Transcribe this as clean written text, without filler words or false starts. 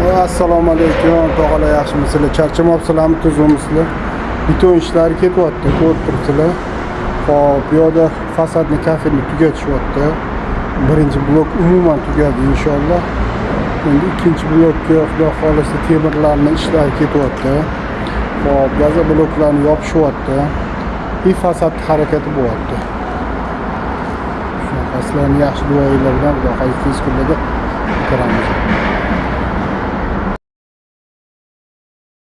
Assalomu alaykum, tog'alar, yaxshimisizlar? Charchamabsizlarmi, tuzimsizlar? Beton ishlari ketyapti, ko'rib turibsizlar. Xo'p, bu yerda fasadni, kafirni tugatishyapti. Birinchi blok umuman tugadi inshaalloh. Endi ikkinchi blokka xudo xolisa temirlarni ishlari ketyapti. Xo'p, gaza bloklarni yopishyapti. Bir fasad harakati bo'lyapti. Shunaqasilarni yaxshi duoinglar bilan xudo xolis tez kunlarda ko'ramiz.